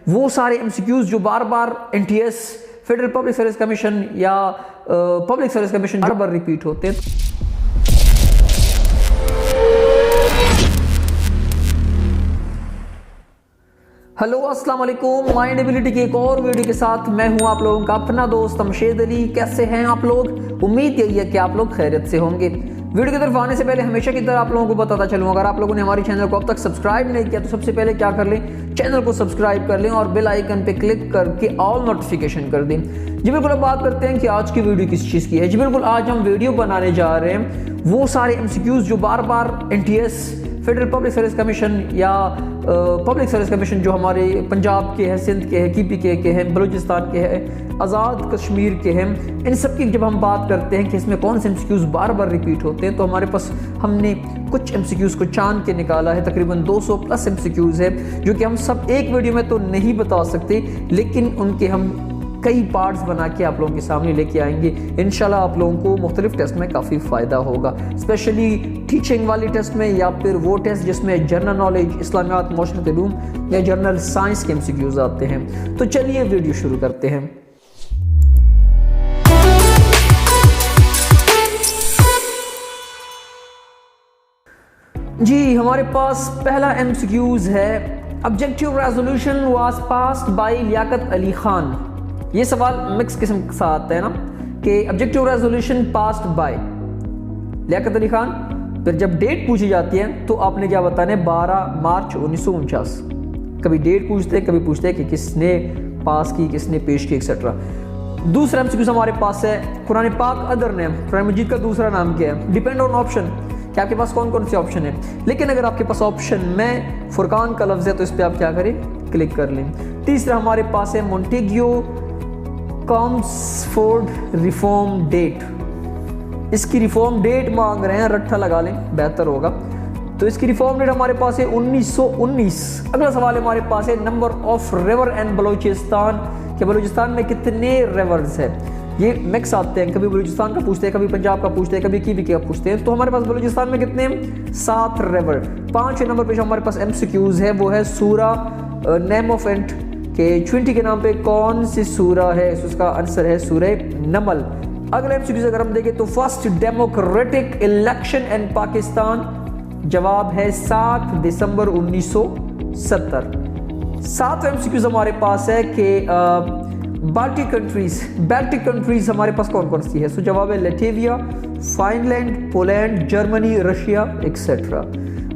वो सारे एमसीक्यूज जो बार बार NTS, federal public service commission या पब्लिक सर्विस कमीशन बार बार रिपीट होते हैं। हेलो अस्सलाम वालेकुम, माइंड एबिलिटी की एक और वीडियो के साथ मैं हूं आप लोगों का अपना दोस्त अमशेद अली। कैसे हैं आप लोग? उम्मीद यही है कि आप लोग खैरियत से होंगे। वीडियो की तरफ आने से पहले हमेशा की तरह आप लोगों को बताता चलूं, अगर आप लोगों ने हमारे चैनल को अब तक सब्सक्राइब नहीं किया तो सबसे पहले क्या कर लें, चैनल को सब्सक्राइब कर लें और बेल आइकन पे क्लिक करके ऑल नोटिफिकेशन कर दें। जी बिल्कुल, अब बात करते हैं कि आज की वीडियो किस चीज़ की है। जी बिल्कुल, आज हम वीडियो बनाने जा रहे हैं वो सारे एमसीक्यूज जो बार बार NTS, federal public service commission या पब्लिक सर्विस कमीशन जो हमारे पंजाब के हैं, सिंध के हैं, KPK के हैं, बलूचिस्तान के हैं, आज़ाद कश्मीर के हैं, इन सब की जब हम बात करते हैं कि इसमें कौन से एमसीक्यूज बार बार रिपीट होते हैं, तो हमारे पास हमने कुछ एमसीक्यूज को छान के निकाला है। तकरीबन 200 प्लस एमसीक्यूज है जो कि हम सब एक वीडियो में तो नहीं बता सकते, लेकिन उनके हम कई पार्ट्स बना के आप लोगों के सामने लेके आएंगे। इंशाल्लाह आप लोगों को मुख्तलिफ टेस्ट में काफ़ी फ़ायदा होगा, स्पेशली टीचिंग वाली टेस्ट में या फिर वो टेस्ट जिसमें जनरल नॉलेज, इस्लामियात, मौशरत उलूम या जनरल साइंस के एमसीक्यूज आते हैं। तो चलिए वीडियो शुरू करते हैं। जी, हमारे पास पहला एमसीक्यूज है, objective resolution was passed by Liaquat Ali Khan. ये सवाल मिक्स किस्म के साथ आता है ना कि objective resolution passed by Liaquat Ali Khan, फिर जब डेट पूछी जाती है तो आपने क्या बताना है, 12 मार्च 1949। कभी डेट पूछते हैं, कभी पूछते हैं कि किसने पास की, किसने पेश की, एक्सेट्रा। दूसरा एमसीक्यू हमारे पास है, कुरान पाक अदर नेम, कुरान मजीद का दूसरा नाम क्या है? डिपेंड ऑन ऑप्शन, कि आपके पास कौन कौन से ऑप्शन है। लेकिन अगर आपके पास ऑप्शन में फुरकान का लफ्ज़ है तो इस पर आप क्या करें, क्लिक कर लें। तीसरा हमारे पास है मोंटेग्यू कॉम्सफोर्ड रिफॉर्म डेट। इसकी रिफॉर्म डेट मांग रहे हैं, रट्ठा लगा लें बेहतर होगा। तो इसकी रिफॉर्म डेट हमारे पास है 1919। अगला सवाल हमारे पास है, number of river and Balochistan, के बलूचिस्तान में कितने रिवर्स है? ये मिक्स आते हैं, कभी बलूचिस्तान का पूछते हैं, कभी पंजाब का पूछते हैं, कभी KPK का पूछते हैं। तो हमारे पास बलूचिस्तान में कितने हैं? 7 रिवर। 5वें नंबर पे जो हमारे पास एमसीक्यूज है वो है सूरा नेम ऑफ एंट के 20 के नाम पे कौन सी सूरा है? उसका आंसर है सूरह नमल। अगला एमसीक्यूज अगर हम देखें तो first democratic election in Pakistan, जवाब है 7 दिसंबर 1970। 7वां एमसीक्यूज हमारे पास है कि बाल्टिक कंट्रीज हमारे पास कौन कौन सी है? सो जवाब है Latvia, Finland, Poland, Germany, Russia, etcetera.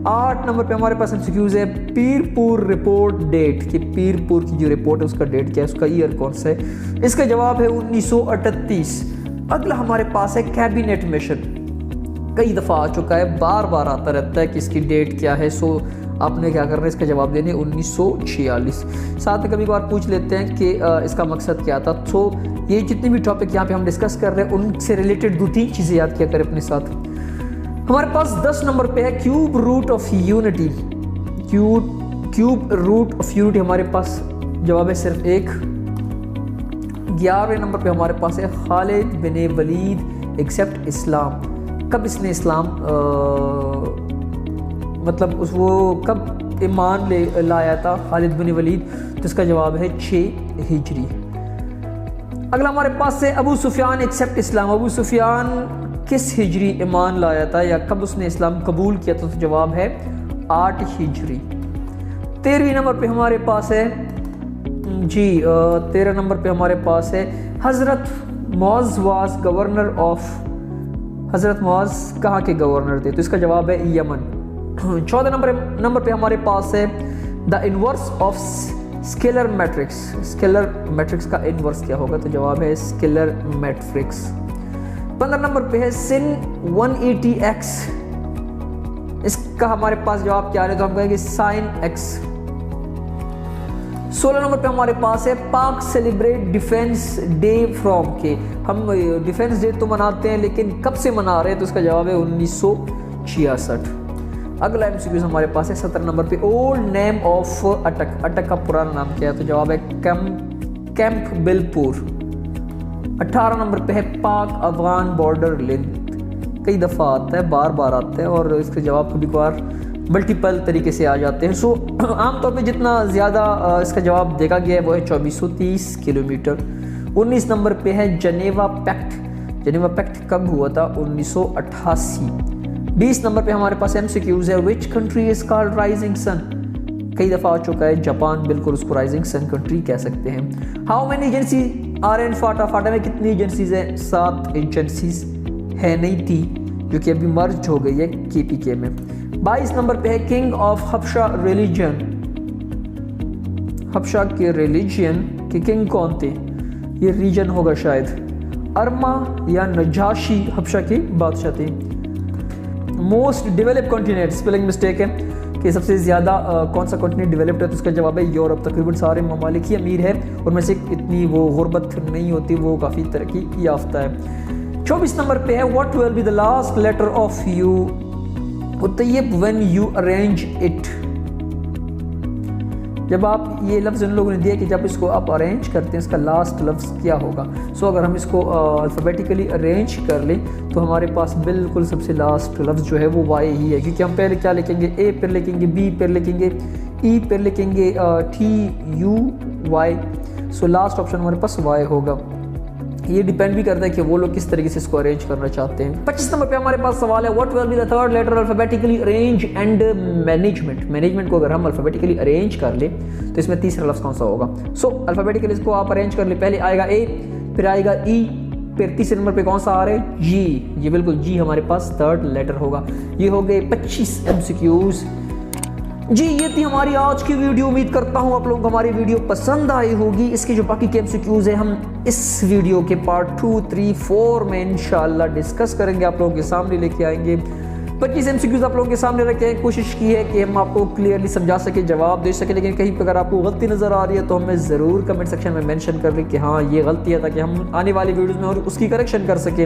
8 number पे हमारे पास एमसीक्यूज है, पीरपुर रिपोर्ट डेट, कि पीरपुर की जो रिपोर्ट है उसका डेट क्या है, उसका ईयर कौन सा है? इसका जवाब है 1938। अगला हमारे पास है कैबिनेट मिशन, कई दफ़ा आ चुका है, बार बार आता रहता है कि इसकी डेट क्या है। सो आपने क्या करना है, इसका जवाब देने 1946। साथ में कभी कभार पूछ लेते हैं कि इसका मकसद क्या था। तो ये जितने भी टॉपिक यहाँ पे हम डिस्कस कर रहे हैं उनसे रिलेटेड 2-3 चीज़ें याद किया करें अपने साथ। हमारे पास 10 नंबर पे है cube root of unity. Cube root of unity हमारे पास जवाब है सिर्फ एक। 11वें नंबर पे हमारे पास है खालिद बिन वलीद एक्सेप्ट इस्लाम। कब इसने इस्लाम मतलब वो कब ईमान लाया था खालिद बिन वलीद? तो इसका जवाब है 6 हिजरी। अगला हमारे पास है अबू सुफियान एक्सेप्ट इस्लाम। अबू सुफियान किस हिजरी ईमान लाया था या कब उसने इस्लाम कबूल किया था? तो जवाब है 8 हिजरी। 13वें नंबर पे हमारे पास है जी 13 नंबर पे हमारे पास है हज़रत मौज वाज गवर्नर ऑफ, हज़रत मौज कहाँ के गवर्नर थे? तो इसका जवाब है यमन। 14 नंबर पे हमारे पास है the inverse of scalar matrix. Scalar matrix का इनवर्स क्या होगा? तो जवाब है स्केलर मैट्रिक्स। 15 नंबर पे है सिन 180x, इसका हमारे पास जवाब क्या है? तो हम कहेंगे साइन x। 16 नंबर पे हमारे पास है पाक सेलिब्रेट डिफेंस डे फ्रॉम, के हम डिफेंस डे तो मनाते हैं लेकिन कब से मना रहे हैं? तो इसका जवाब है 1966। अगला एमसीक्यू हमारे पास है 17 नंबर पे, ओल्ड नेम ऑफ अटक। अटक का पुराना नाम क्या है? तो जवाब है कैंप बिलपुर। 18 नंबर पे है पाक अफगान बॉर्डर लेंथ। कई दफ़ा आता है, बार बार आता है और इसके जवाब कभी कभार मल्टीपल तरीके से आ जाते हैं। सो आमतौर पे जितना ज़्यादा इसका जवाब देखा गया है वो है 2430 किलोमीटर। 19 नंबर पे है जेनेवा पैक्ट। जेनेवा पैक्ट कब हुआ था? 1988। 20 नंबर पे हमारे पास MCQs है, which country is called rising sun. कई दफ़ा आ चुका है, जापान बिल्कुल उसको राइजिंग सन कंट्री कह सकते हैं। How many agency are in FATA. FATA में कितनी एजेंसीज हैं? 7 एजेंसीज है, नहीं थी, जो कि अभी मर्ज हो गई है KPK में। 22 नंबर पे है किंग ऑफ हबशा रिलीजन। हबशा के रिलीजन के किंग कौन थे? ये रीजन होगा शायद, अरमा या नजाशी हबशा के बादशाह थे। Most developed continent, spelling mistake है कि सबसे ज़्यादा कौन सा कॉन्टिनेंट डेवलप्ड है, तो उसका जवाब है यूरोप। तकरीबन सारे ममालिक ही अमीर है, उनमें से इतनी वो गुर्बत नहीं होती, वो काफ़ी तरक्की याफ्ता है। 24 नंबर पे है what will be the last letter of you Tayyab when you arrange it. जब आप ये लफ्ज़ इन लोगों ने दिया कि जब इसको आप अरेंज करते हैं इसका लास्ट लफ्ज़ क्या होगा। सो अगर हम इसको अल्फ़ाबेटिकली अरेंज कर लें तो हमारे पास बिल्कुल सबसे लास्ट लफ्ज़ जो है वो वाई ही है, क्योंकि हम पहले क्या लिखेंगे? ए पर लिखेंगे, बी पर लिखेंगे, ई पर लिखेंगे, TUY। सो लास्ट ऑप्शन हमारे पास वाई होगा। ये डिपेंड भी करता है कि वो लोग किस तरीके से इसको अरेंज करना चाहते हैं। 25 नंबर पे हमारे पास सवाल है what will be the third letter alphabetically arrange and management. Management को अगर हम अल्फाबेटिकली अरेंज कर ले तो इसमें तीसरा लफ्ज़ कौन सा होगा? सो अल्फाबेटिकली इसको आप अरेंज कर ले, पहले आएगा ए, फिर आएगा ई, फिर तीसरे नंबर पे कौन सा आ रहा है? जी। ये बिल्कुल जी हमारे पास थर्ड लेटर होगा। ये हो गए 25 MCQs। जी ये थी हमारी आज की वीडियो। उम्मीद करता हूँ आप लोगों को हमारी वीडियो पसंद आई होगी। इसकी जो बाकी के MCQs है हम इस वीडियो के पार्ट 2, 3, 4 में इंशाल्लाह डिस्कस करेंगे, आप लोगों के सामने लेके आएंगे। 25 MCQs आप लोगों के सामने रखे हैं। कोशिश की है कि हम आपको क्लियरली समझा सके, जवाब दे सके, लेकिन कहीं पर अगर आपको गलती नज़र आ रही है तो हमें ज़रूर कमेंट सेक्शन में मेंशन कर लें कि हाँ ये गलती है, ताकि हम आने वाली वीडियोस में और उसकी करेक्शन कर सकें।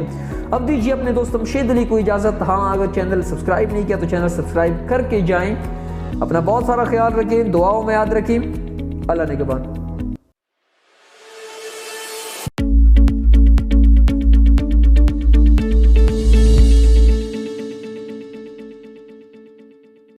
अब दीजिए अपने दोस्त मशीद अली को इजाज़त। हाँ अगर चैनल सब्सक्राइब नहीं किया तो चैनल सब्सक्राइब करके जाएँ। अपना बहुत सारा ख्याल रखें, दुआओं में याद रखें। अल्लाह निगहबान।